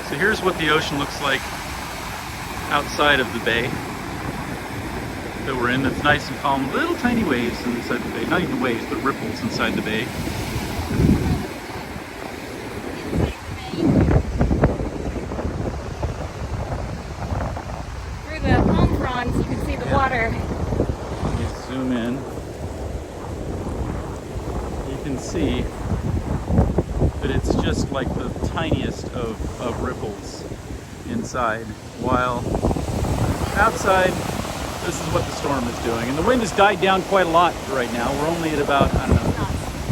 So here's what the ocean looks like outside of the bay that we're in. It's nice and calm. Little tiny waves inside the bay. Not even waves, but ripples inside the bay. Through the palm fronds, you can see the water. Let me zoom in. You can see that it's just like the tiniest of ripples inside, while outside, this is what the storm is doing. And the wind has died down quite a lot right now. We're only at about, I don't know,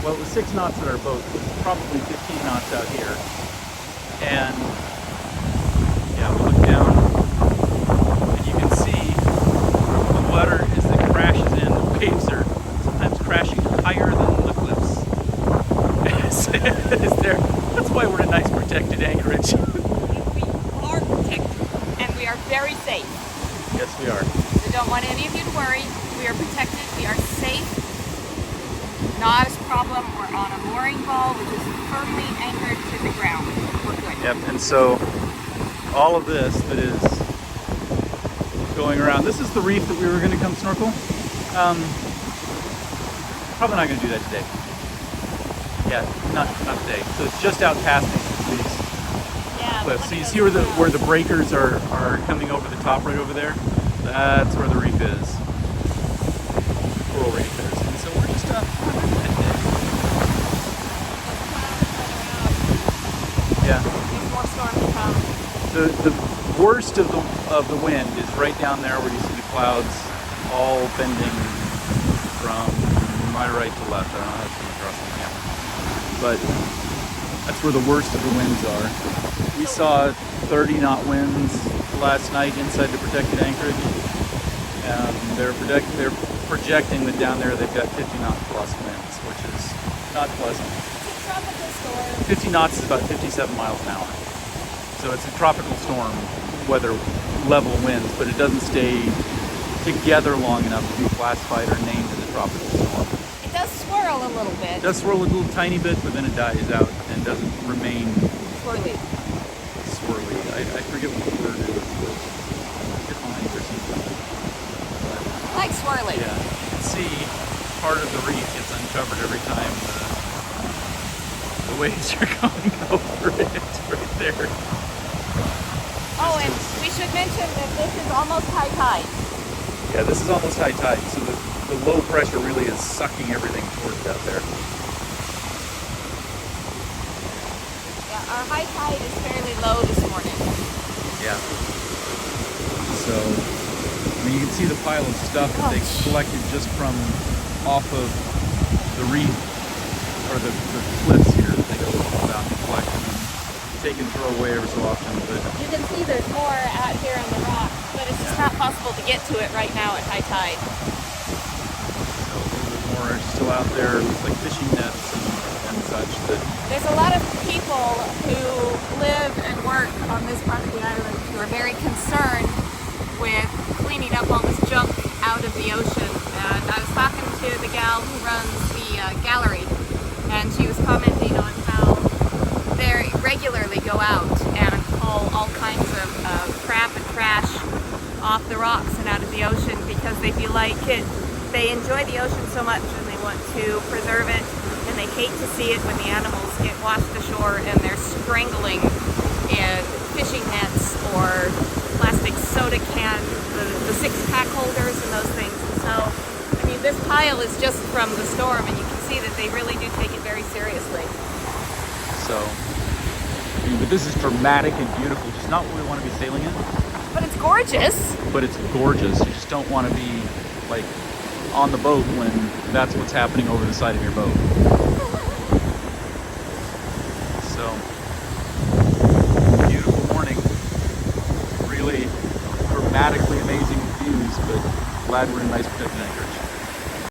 well, it was 6 knots at our boat. It's probably 15 knots out here. And yeah, we look down and you can see the water as it crashes in. The waves are sometimes crashing higher than the cliffs. Is there? That's why we're in nice protected anchorage. We are protected, and we are very safe. Yes, we are. We don't want any of you to worry. We are protected. We are safe. Not a problem. We're on a mooring ball, which is firmly anchored to the ground. We're good. Yep. And so all of this that is going around. This is the reef that we were going to come snorkel. Probably not going to do that today. Yeah, not today. So it's just out past these cliffs. So you see where the breakers are coming over the top right over there? That's where the reef is. Coral reef is. And so we're just up. Yeah. There's more storm to come. The worst of the wind is right down there where you see the clouds all bending from my right to left. I don't know how it's coming across the camera. But that's where the worst of the winds are. We saw 30-knot winds last night inside the protected anchorage. They're projecting that down there they've got 50-knot plus winds, which is not pleasant. It's a tropical storm. 50 knots is about 57 miles an hour. So it's a tropical storm weather level winds, but it doesn't stay together long enough to be classified or named as a tropical storm. It does swirl a little bit. It does swirl a little tiny bit, but then it dies out and doesn't remain swirly. I forget what the word is. Defined or something. I like swirly. Yeah, you can see part of the reef gets uncovered every time the waves are going over it. Right there. Oh, and we should mention that this is almost high tide. Yeah, this is almost high tide, so the low pressure really is sucking everything towards out there. Yeah, our high tide is fairly low this morning. Yeah. So, I mean, you can see the pile of stuff that they collected just from off of the reef, or the cliffs here that they go about and collect and take and throw away every so often. But you can see there's more out here on the rocks, but it's just not possible to get to it right now at high tide. So a little bit more are still out there. It looks like fishing nets and such. There's a lot of people who live and work on this part of the island who are very concerned with cleaning up all this junk out of the ocean. And I was talking to the gal who runs the gallery, and she was commenting on how they regularly go out and haul all kinds of crap and trash off the rocks and out of the ocean because they feel like they enjoy the ocean so much and they want to preserve it, and they hate to see it when the animals get washed ashore and they're strangling in fishing nets or plastic soda cans, the six-pack holders and those things. So, I mean, this pile is just from the storm, and you can see that they really do take it very seriously. So, I mean, but this is dramatic and beautiful. Just not what we want to be sailing in. But it's gorgeous. But it's gorgeous. You just don't want to be like on the boat when that's what's happening over the side of your boat. So, beautiful morning. Really dramatically amazing views, but glad we're in nice protected anchorage.